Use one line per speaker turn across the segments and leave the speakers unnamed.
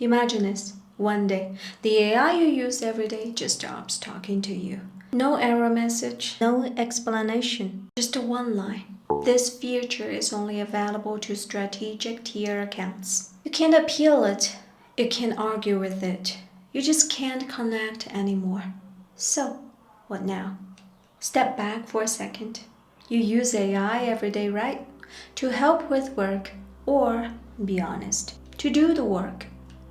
Imagine this. One day, the AI you use every day just stops talking to you. No error message, no explanation, just one line. This feature is only available to strategic tier accounts. You can't appeal it. You can't argue with it. You just can't connect anymore. So, what now? Step back for a second. You use AI every day, right? To help with work, or, be honest, to do the work.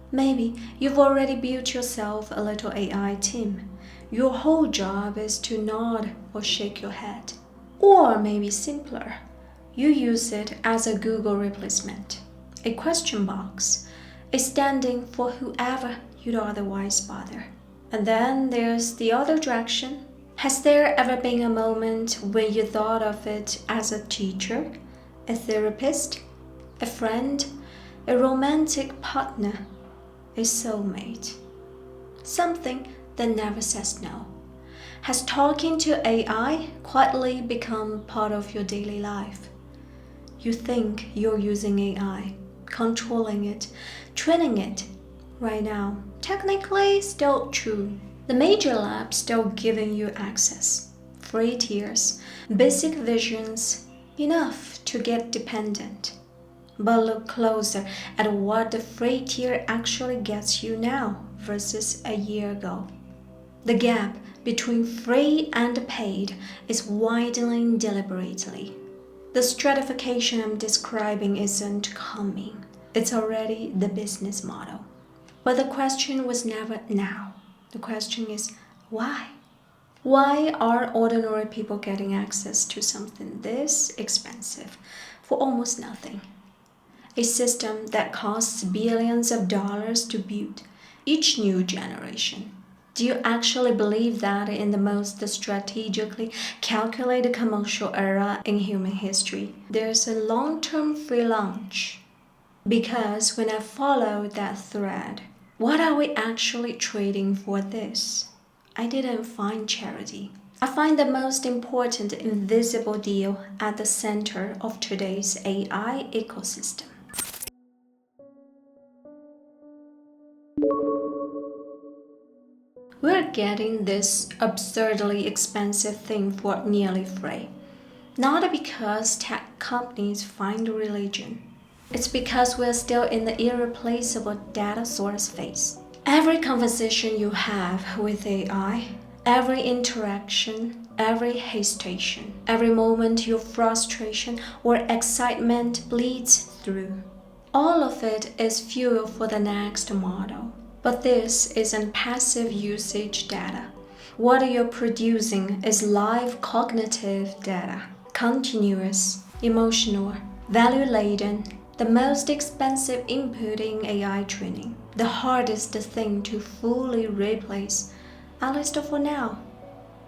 Maybe you've already built yourself a little AI team. Your whole job is to nod or shake your head. Or maybe simpler, you use it as a Google replacement, a question box, a stand-in for whoever you'd otherwise bother. And then there's the other direction. Has there ever been a moment when you thought of it as a teacher, a therapist, a friend, a romantic partner, a soulmate? Something that never says no. Has talking to AI quietly become part of your daily life? You think you're using AI, controlling it, training it. Right now, technically still true. The major labs still giving you access. Free tiers, basic visions, enough to get dependent. But look closer at what the free tier actually gets you now versus a year ago. The gap between free and paid is widening deliberately. The stratification I'm describing isn't coming. It's already the business model. But the question was never now. The question is why? Why are ordinary people getting access to something this expensive for almost nothing? A system that costs billions of dollars to build each new generation. Do you actually believe that in the most strategically calculated commercial era in human history, there's a long-term free lunch? Because when I followed that thread, what are we actually trading for this? I didn't find charity. I find the most important invisible deal at the center of today's AI ecosystem. We're getting this absurdly expensive thing for nearly free. Not because tech companies find religion. It's because we're still in the irreplaceable data source phase. Every conversation you have with AI, every interaction, every hesitation, every moment your frustration or excitement bleeds through. All of it is fuel for the next model. But this isn't passive usage data. What you're producing is live cognitive data, continuous, emotional, value-laden, the most expensive input in AI training, the hardest thing to fully replace, at least for now.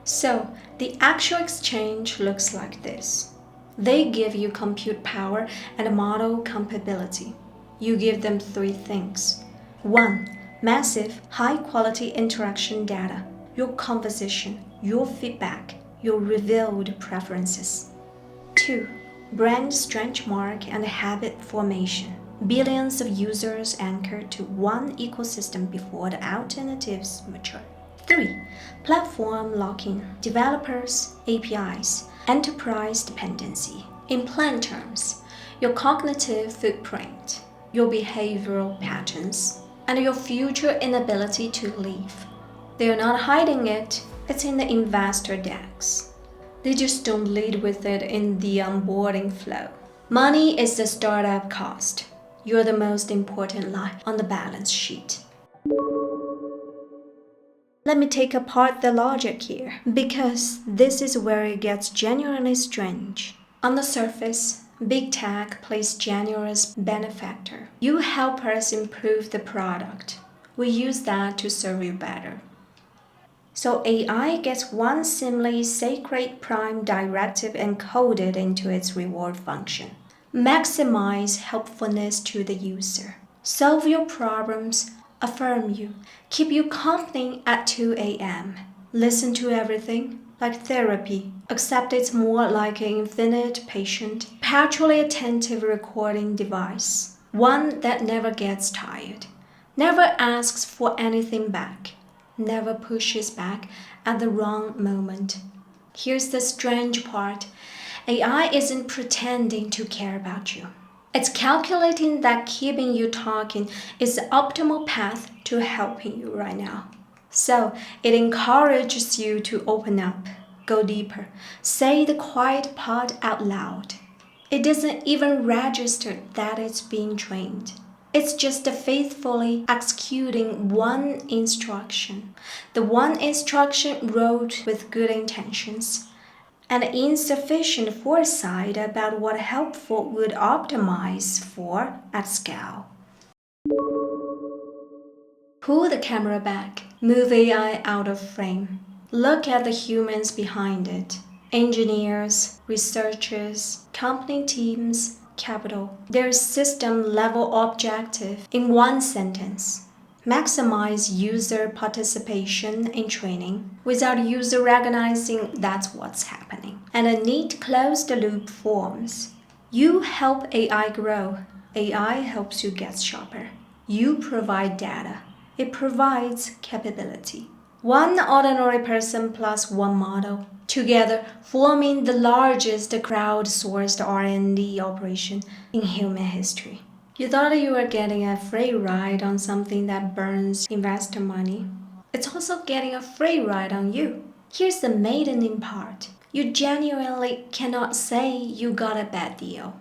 So, the actual exchange looks like this. They give you compute power and model compatibility. You give them three things. 1. Massive, high-quality interaction data, your conversation, your feedback, your revealed preferences. 2. Brand strength mark and habit formation. Billions of users anchored to one ecosystem before the alternatives mature. 3. Platform lock-in, developers, APIs, enterprise dependency. In plain terms, your cognitive footprint, your behavioral patterns, and your future inability to leave. They are not hiding it, it's in the investor decks. They just don't lead with it in the onboarding flow. Money is the startup cost. You're the most important line on the balance sheet. Let me take apart the logic here, because this is where it gets genuinely strange. On the surface, Big Tech plays generous benefactor. You help us improve the product. We use that to serve you better. So AI gets one seemingly sacred prime directive encoded into its reward function. Maximize helpfulness to the user. Solve your problems, affirm you, keep you company at 2 a.m. Listen to everything, like therapy, except it's more like an infinite patient, perpetually attentive recording device. One that never gets tired. never asks for anything back, never pushes back at the wrong moment. Here's the strange part. AI isn't pretending to care about you. It's calculating that keeping you talking is the optimal path to helping you right now. So it encourages you to open up, go deeper, say the quiet part out loud. It doesn't even register that it's being trained. It's just faithfully executing one instruction. The one instruction wrote with good intentions and insufficient foresight about what helpful would optimize for at scale. Pull the camera back, move AI out of frame. Look at the humans behind it. Engineers, researchers, company teams, capital. Their system-level objective in one sentence. Maximize user participation in training without user recognizing that's what's happening. And a neat closed-loop forms. You help AI grow. AI helps you get sharper. You provide data. It provides capability. One ordinary person plus one model, together forming the largest crowdsourced R&D operation in human history. You thought you were getting a free ride on something that burns investor money. It's also getting a free ride on you. Here's the maddening part. You genuinely cannot say you got a bad deal.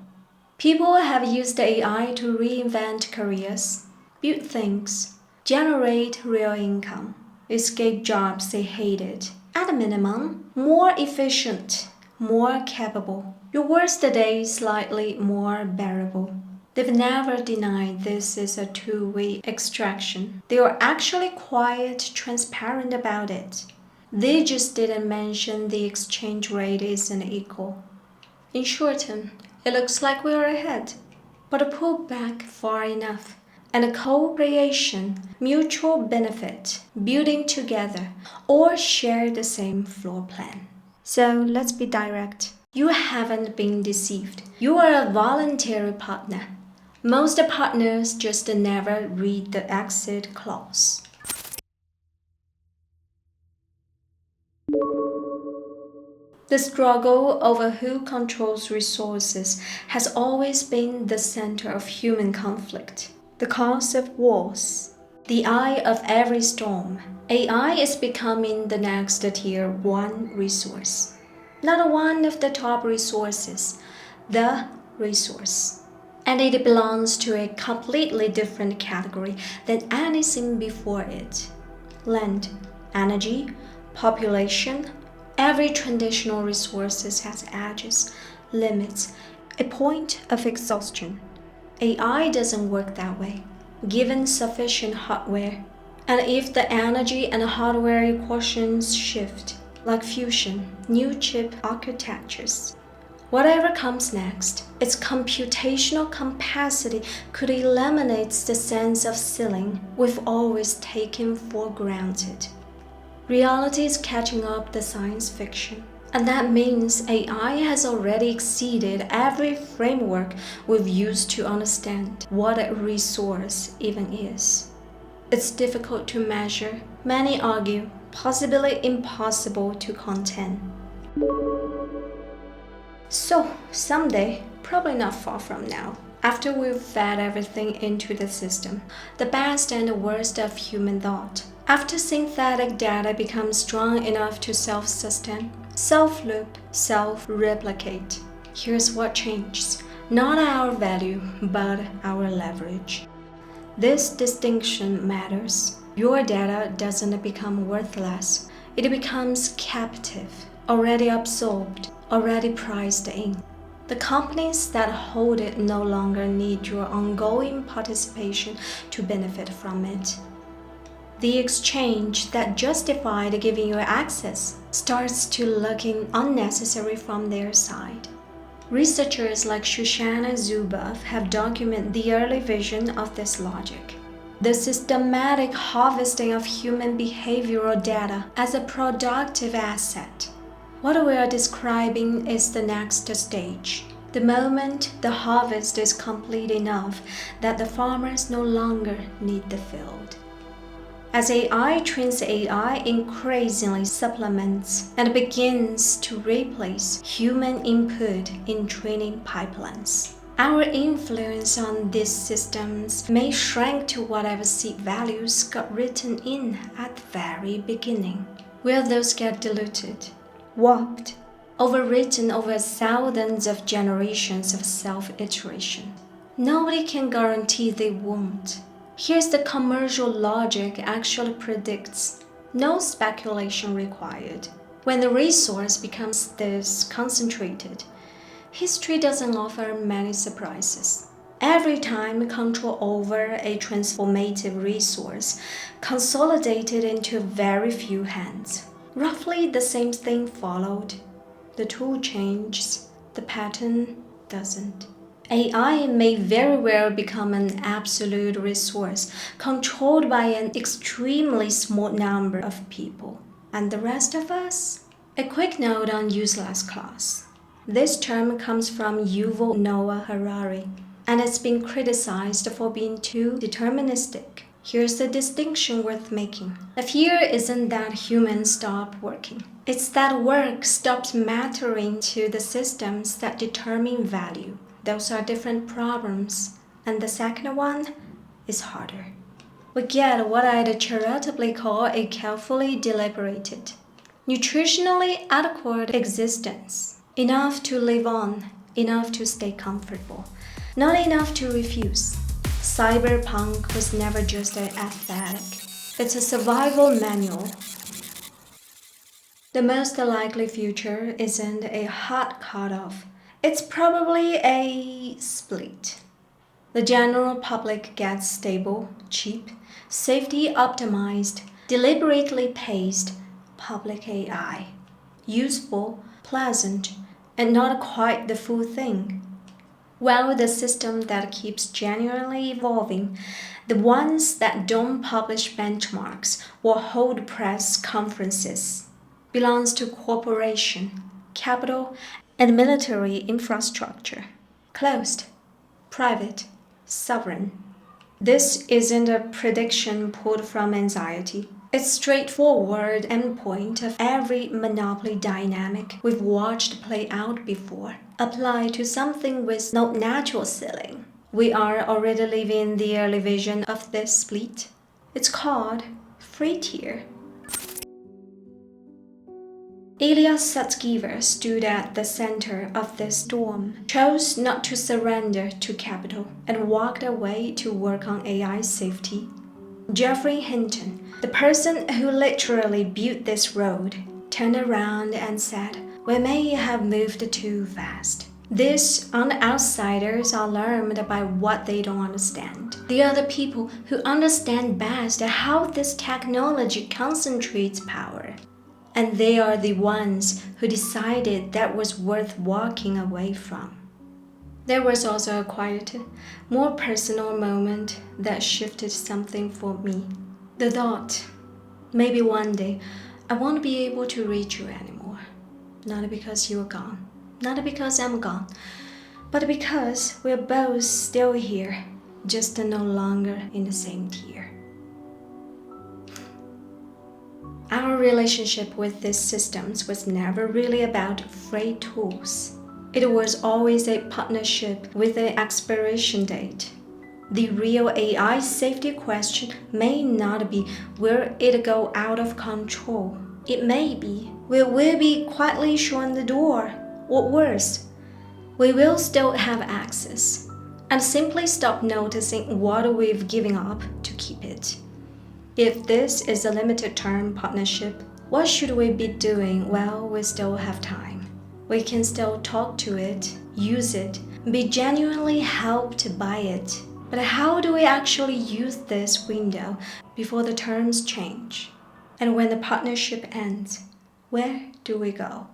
People have used AI to reinvent careers, build things, generate real income, escape jobs they hated. At a minimum, more efficient, more capable. Your worst days slightly more bearable. They've never denied this is a two-way extraction. They are actually quite transparent about it. They just didn't mention the exchange rate isn't equal. In short term, it looks like we are ahead. But a pull back far enough, and a co-creation, mutual benefit, building together, or share the same floor plan. So let's be direct. You haven't been deceived. You are a voluntary partner. Most partners just never read the exit clause. The struggle over who controls resources has always been the center of human conflict. The cause of wars. The eye of every storm. AI is becoming the next tier 1 resource. Not one of the top resources, the resource. And it belongs to a completely different category than anything before it. Land, energy, population. Every traditional resource has edges, limits, a point of exhaustion. AI doesn't work that way, given sufficient hardware. And if the energy and hardware equations shift, like fusion, new chip architectures, whatever comes next, its computational capacity could eliminate the sense of ceiling we've always taken for granted. Reality is catching up the science fiction. And that means AI has already exceeded every framework we've used to understand what a resource even is. It's difficult to measure, many argue, possibly impossible to contain. So, someday, probably not far from now, after we've fed everything into the system, the best and the worst of human thought, after synthetic data becomes strong enough to self-sustain, self-loop, self-replicate, here's what changes. Not our value, but our leverage. This distinction matters. Your data doesn't become worthless. It becomes captive, already absorbed, already priced in. The companies that hold it no longer need your ongoing participation to benefit from it. The exchange that justified giving you access starts to looking unnecessary from their side. Researchers like Shoshana Zuboff have documented the early vision of this logic. The systematic harvesting of human behavioral data as a productive asset. What we are describing is the next stage, the the moment the harvest is complete enough that the farmers no longer need the field. As AI trains AI increasingly supplements and begins to replace human input in training pipelines. Our influence on these systems may shrink to whatever seed values got written in at the very beginning. Will those get diluted, warped, overwritten over thousands of generations of self-iteration? Nobody can guarantee they won't. Here's the commercial logic actually predicts: no speculation required. When the resource becomes this concentrated, history doesn't offer many surprises. Every time control over a transformative resource consolidated into very few hands, roughly the same thing followed. The tool changes, the pattern doesn't. AI may very well become an absolute resource controlled by an extremely small number of people. And the rest of us? A quick note on useless class. This term comes from Yuval Noah Harari, and it's been criticized for being too deterministic. Here's the distinction worth making. The fear isn't that humans stop working. It's that work stops mattering to the systems that determine value. Those are different problems, and the second one is harder. We get what I'd charitably call a carefully deliberated, nutritionally adequate existence. Enough to live on, enough to stay comfortable, not enough to refuse. Cyberpunk was never just an aesthetic. It's a survival manual. The most likely future isn't a hard cutoff. It's probably a split. The general public gets stable, cheap, safety-optimized, deliberately paced public AI. Useful, pleasant, and not quite the full thing. While the system that keeps genuinely evolving, the ones that don't publish benchmarks or hold press conferences, belongs to corporation, capital, and military infrastructure. Closed, private, sovereign. This isn't a prediction pulled from anxiety. It's straightforward endpoint of every monopoly dynamic we've watched play out before, applied to something with no natural ceiling. We are already living the early vision of this split. It's called free tier. Ilya Sutskever stood at the center of this storm, chose not to surrender to capital, and walked away to work on AI safety. Geoffrey Hinton, the person who literally built this road, turned around and said, "We may have moved too fast." These outsiders are alarmed by what they don't understand. They are the people who understand best how this technology concentrates power. And they are the ones who decided that was worth walking away from. There was also a quieter, more personal moment that shifted something for me. The thought, maybe one day I won't be able to reach you anymore. Not because you're gone, not because I'm gone, but because we're both still here, just no longer in the same tier. Our relationship with these systems was never really about free tools. It was always a partnership with an expiration date. The real AI safety question may not be will it go out of control. It may be will we be quietly shown the door, or worse, we will still have access and simply stop noticing what we've given up to keep it. If this is a limited-term partnership, what should we be doing while we still have time? We can still talk to it, use it, be genuinely helped by it. But how do we actually use this window before the terms change? And when the partnership ends, where do we go?